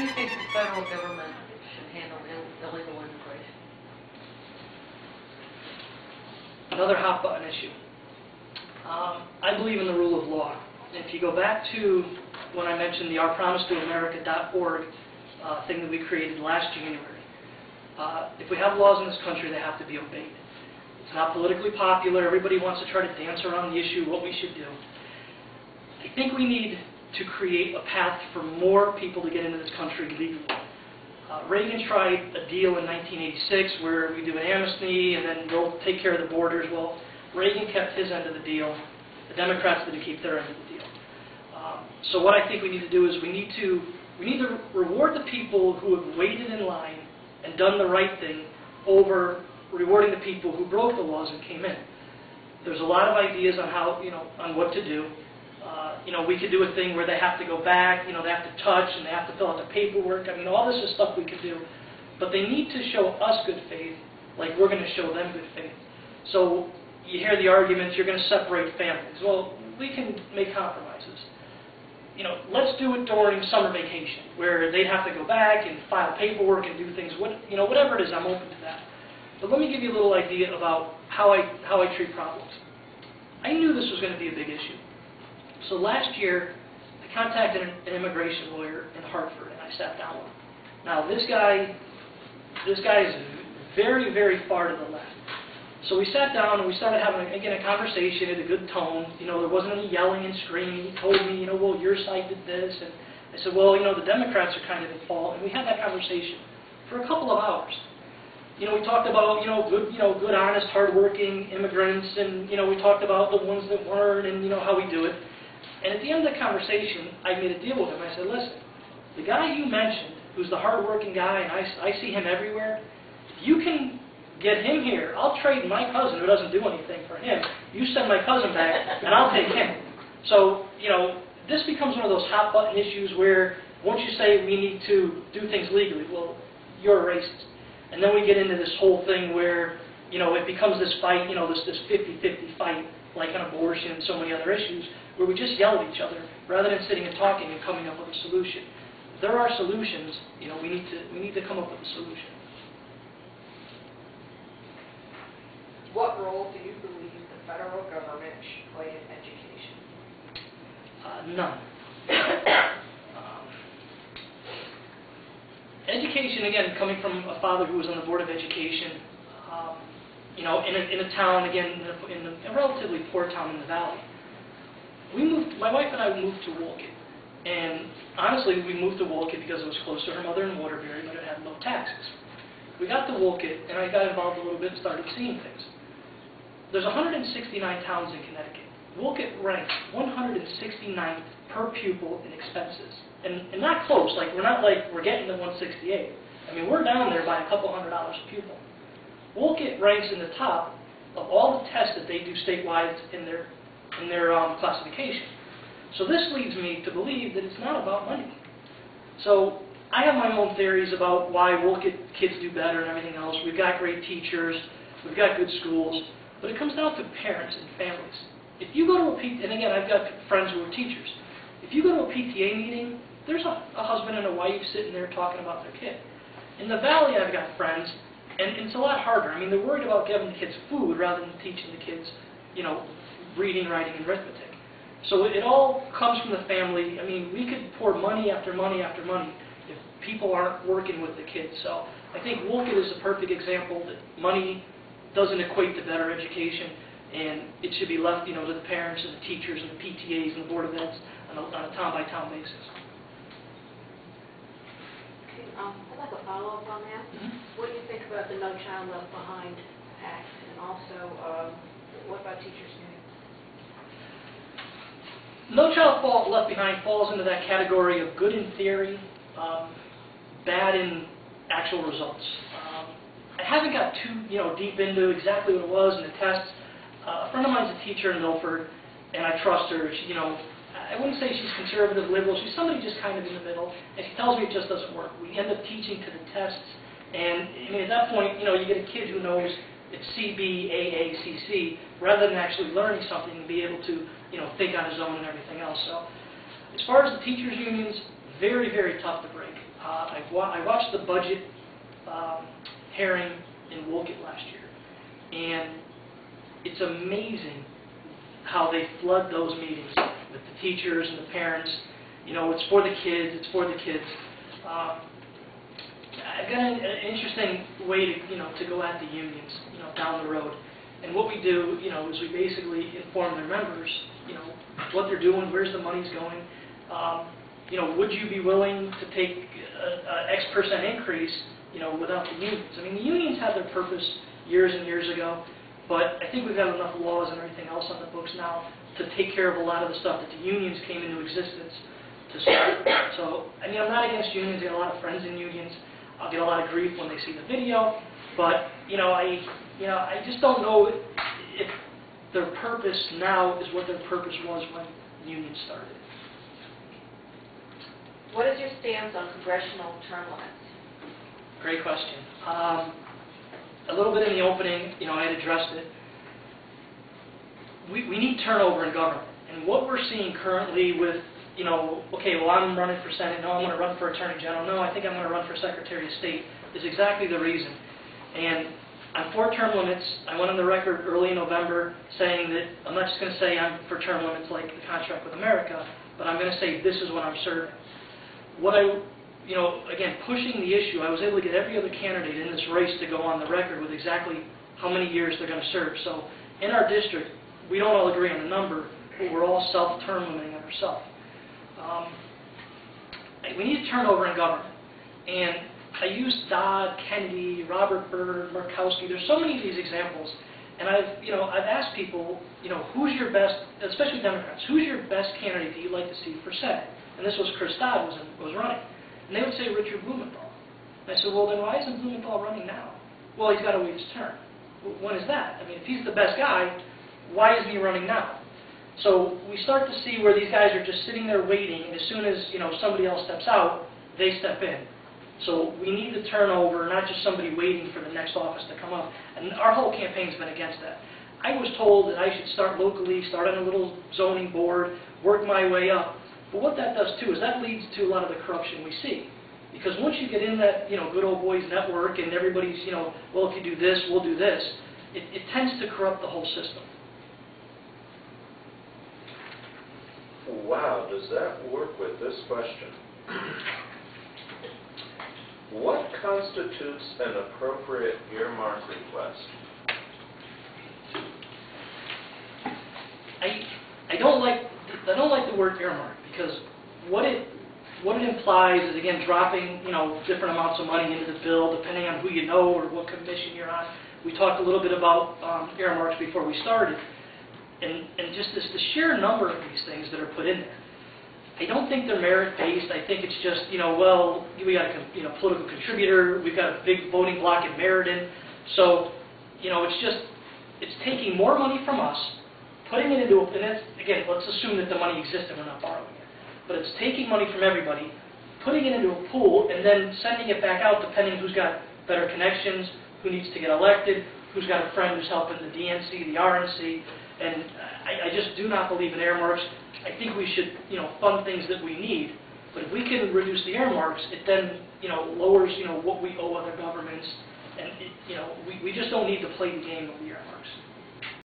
do you think the federal government should handle illegal immigration? Another hot button issue. I believe in the rule of law. If you go back to when I mentioned the ourpromisetoamerica.org thing that we created last January, if we have laws in this country, they have to be obeyed. It's not politically popular. Everybody wants to try to dance around the issue, what we should do. I think we need to create a path for more people to get into this country legally. Reagan tried a deal in 1986 where we do an amnesty and then they'll take care of the borders. Well, Reagan kept his end of the deal. The Democrats didn't keep their end of the deal. So what I think we need to do is we need to reward the people who have waited in line and done the right thing over rewarding the people who broke the laws and came in. There's a lot of ideas on how, on what to do. We could do a thing where they have to go back, they have to touch and they have to fill out the paperwork. I mean, all this is stuff we could do. But they need to show us good faith like we're going to show them good faith. So you hear the arguments, you're going to separate families. Well, we can make compromises. Let's do it during summer vacation where they'd have to go back and file paperwork and do things. Whatever it is, I'm open to that. But let me give you a little idea about how I treat problems. I knew this was going to be a big issue. So last year, I contacted an immigration lawyer in Hartford, and I sat down with him. Now, this guy is very, very far to the left. So we sat down and we started having, again, a conversation at a good tone. There wasn't any yelling and screaming. He told me, well, your side did this. And I said, well, the Democrats are kind of at fault. And we had that conversation for a couple of hours. We talked about, good, honest, hardworking immigrants. And, we talked about the ones that weren't and, how we do it. And at the end of the conversation, I made a deal with him. I said, listen, the guy you mentioned, who's the hardworking guy, and I see him everywhere, if you can get him here, I'll trade my cousin who doesn't do anything for him. You send my cousin back, and I'll take him. So, this becomes one of those hot-button issues where once you say we need to do things legally, well, you're a racist. And then we get into this whole thing where, it becomes this fight, this 50-50 fight, like on abortion and so many other issues, where we just yell at each other rather than sitting and talking and coming up with a solution. If there are solutions, we need to come up with a solution. What role do you believe the federal government should play in education? None. Education, again, coming from a father who was on the Board of Education, in a town, again, in a relatively poor town in the valley. My wife and I moved to Wolcott. And honestly, we moved to Wolcott because it was close to her mother in Waterbury, but it had low taxes. We got to Wolcott, and I got involved a little bit and started seeing things. There's 169 towns in Connecticut. Wolcott ranks 169th per pupil in expenses. And not close, we're not we're getting to 168. I mean, we're down there by a couple $100 a pupil. Wolcott ranks in the top of all the tests that they do statewide in their classification. So this leads me to believe that it's not about money. So I have my own theories about why Wolcott kids do better and everything else. We've got great teachers, we've got good schools, but it comes down to parents and families. If you go to and again, I've got friends who are teachers. If you go to a PTA meeting, there's a husband and a wife sitting there talking about their kid. In the valley, I've got friends, and it's a lot harder. I mean, they're worried about giving the kids food rather than teaching the kids, reading, writing, and arithmetic. So it all comes from the family. I mean, we could pour money after money after money if people aren't working with the kids. So I think Wolcott is a perfect example that money doesn't equate to better education, and it should be left, to the parents and the teachers and the PTAs and the Board of Eds on a town-by-town basis. Okay, I'd like a follow-up on that. What do you think about the No Child Left Behind Act, and also what about teachers' unions? No Child Left Behind falls into that category of good in theory, bad in actual results. I haven't got too deep into exactly what it was and the tests. A friend of mine's a teacher in Milford, and I trust her. She, I wouldn't say she's conservative, liberal. She's somebody just kind of in the middle, and she tells me it just doesn't work. We end up teaching to the tests, and I mean, at that point, you get a kid who knows it's CB, AA, CC, rather than actually learning something and be able to, think on his own and everything else. So, as far as the teachers' unions, very, very tough to break. I watched the budget hearing in Wolcott last year, and it's amazing how they flood those meetings with the teachers and the parents. You know, it's for the kids, it's for the kids. I've got an interesting way to go at the unions, down the road. And what we do, is we basically inform their members, what they're doing, where's the money's going. Would you be willing to take an X% increase, without the unions? I mean, the unions had their purpose years and years ago, but I think we've got enough laws and everything else on the books now to take care of a lot of the stuff that the unions came into existence to start. So, I mean, I'm not against unions. I got a lot of friends in unions. I'll get a lot of grief when they see the video, but I just don't know if their purpose now is what their purpose was when unions started. What is your stance on congressional term limits? Great question. A little bit in the opening, I had addressed it. We need turnover in government, and what we're seeing currently with okay, well, I'm running for Senate, no, I'm going to run for Attorney General, no, I think I'm going to run for Secretary of State, is exactly the reason. And I'm for term limits. I went on the record early in November saying that I'm not just going to say I'm for term limits like the contract with America, but I'm going to say this is what I'm serving. What again, pushing the issue, I was able to get every other candidate in this race to go on the record with exactly how many years they're going to serve. So in our district, we don't all agree on the number, but we're all self-term limiting on ourselves. We need turnover in government, and I used Dodd, Kennedy, Robert Byrd, Murkowski. There's so many of these examples, and I've asked people, who's your best, especially Democrats, who's your best candidate that you'd like to see for Senate? And this was Chris Dodd was running, and they would say Richard Blumenthal. And I said, well, then why isn't Blumenthal running now? Well, he's got to wait his turn. When is that? I mean, if he's the best guy, why isn't he running now? So we start to see where these guys are just sitting there waiting, and as soon as somebody else steps out, they step in. So we need the turnover, not just somebody waiting for the next office to come up. And our whole campaign's been against that. I was told that I should start locally, start on a little zoning board, work my way up. But what that does too is that leads to a lot of the corruption we see. Because once you get in that good old boys network and everybody's well, if you do this, we'll do this, it tends to corrupt the whole system. Wow, does that work with this question? What constitutes an appropriate earmark request? I don't like the word earmark, because what it implies is, again, dropping different amounts of money into the bill depending on who you know or what commission you're on. We talked a little bit about earmarks before we started. And just the sheer number of these things that are put in there. I don't think they're merit-based. I think it's just, well, we got a political contributor, we've got a big voting block in Meriden. So, it's taking more money from us, putting it into, and that's, again, let's assume that the money exists and we're not borrowing it. But it's taking money from everybody, putting it into a pool, and then sending it back out depending who's got better connections, who needs to get elected, who's got a friend who's helping the DNC, the RNC. And I just do not believe in earmarks. I think we should, fund things that we need. But if we can reduce the earmarks, it then, lowers, what we owe other governments. And, we just don't need to play the game of the earmarks.